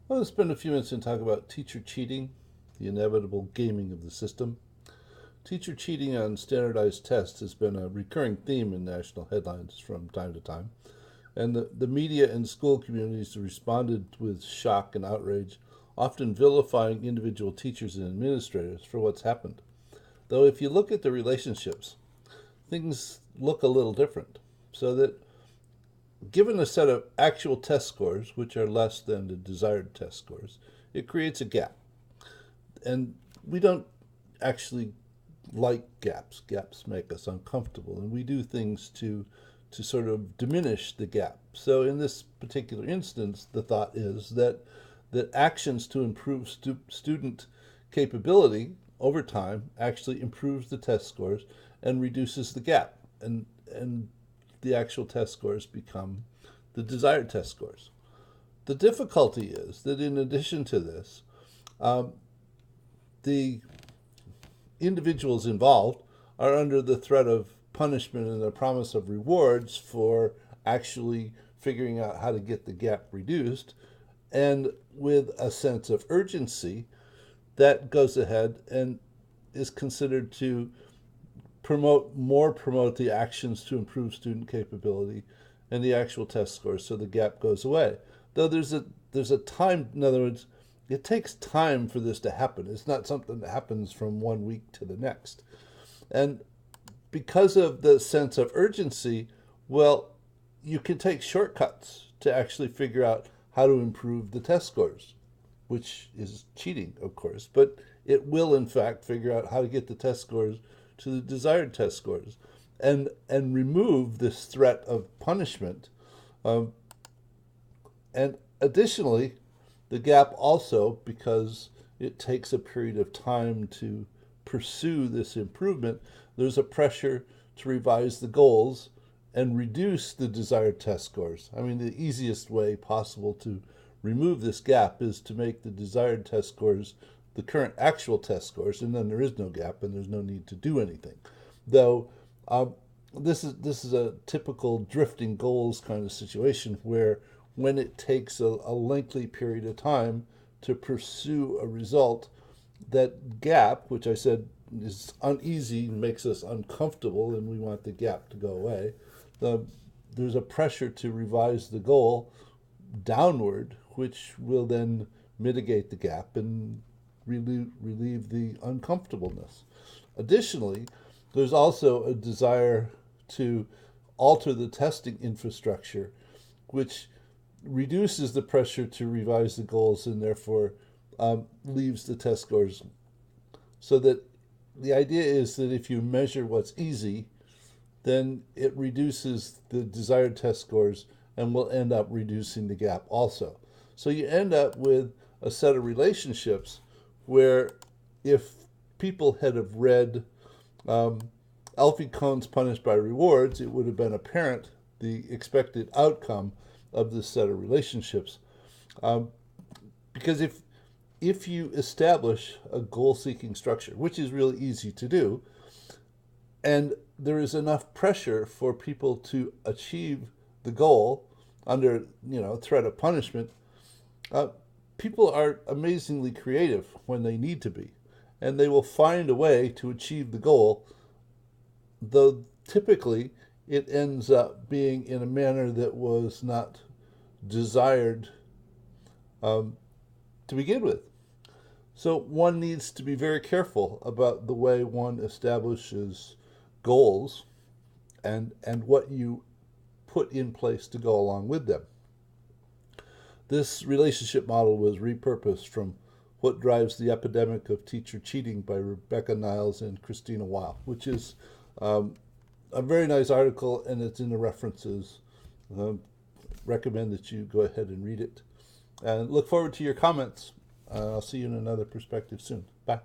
Well, let's spend a few minutes and talk about teacher cheating, the inevitable gaming of the system. Teacher cheating on standardized tests has been a recurring theme in national headlines from time to time, and the media and school communities responded with shock and outrage, often vilifying individual teachers and administrators for what's happened. Though, if you look at the relationships, things look a little different. So that given a set of actual test scores, which are less than the desired test scores, it creates a gap. And we don't actually like gaps. Gaps make us uncomfortable, and we do things to sort of diminish the gap. So in this particular instance, the thought is that actions to improve student capability over time actually improves the test scores and reduces the gap, and the actual test scores become the desired test scores. The difficulty is that in addition to this, um, the individuals involved are under the threat of punishment and the promise of rewards for actually figuring out how to get the gap reduced, and with a sense of urgency that goes ahead and is considered to promote the actions to improve student capability and the actual test scores, so the gap goes away. Though there's a time, in other words, it takes time for this to happen. It's not something that happens from one week to the next. And because of the sense of urgency, well, you can take shortcuts to actually figure out how to improve the test scores, which is cheating, of course, but it will in fact figure out how to get the test scores to the desired test scores, and remove this threat of punishment. Um, and additionally, the gap also, because it takes a period of time to pursue this improvement, there's a pressure to revise the goals and reduce the desired test scores. I mean, the easiest way possible to remove this gap is to make the desired test scores the current actual test scores, and then there is no gap and there's no need to do anything. Though this is a typical drifting goals kind of situation where when it takes a lengthy period of time to pursue a result, that gap, which I said is uneasy and makes us uncomfortable, and we want the gap to go away, the, there's a pressure to revise the goal downward, which will then mitigate the gap and relieve the uncomfortableness. Additionally, there's also a desire to alter the testing infrastructure, which reduces the pressure to revise the goals and therefore leaves the test scores. So that the idea is that if you measure what's easy, then it reduces the desired test scores and will end up reducing the gap also. So you end up with a set of relationships where if people had have read um, Alfie Kohn's Punished by Rewards, it would have been apparent the expected outcome of this set of relationships. Um, because if you establish a goal-seeking structure, which is really easy to do, and there is enough pressure for people to achieve the goal under threat of punishment, uh, people are amazingly creative when they need to be, and they will find a way to achieve the goal, though typically it ends up being in a manner that was not desired um, to begin with. So one needs to be very careful about the way one establishes goals and what you put in place to go along with them. This relationship model was repurposed from What Drives the Epidemic of Teacher Cheating by Rebecca Niles and Christina Weil, which is um, a very nice article, and it's in the references. Um, Recommend that you go ahead and read it. And look forward to your comments. I'll see you in another perspective soon. Bye.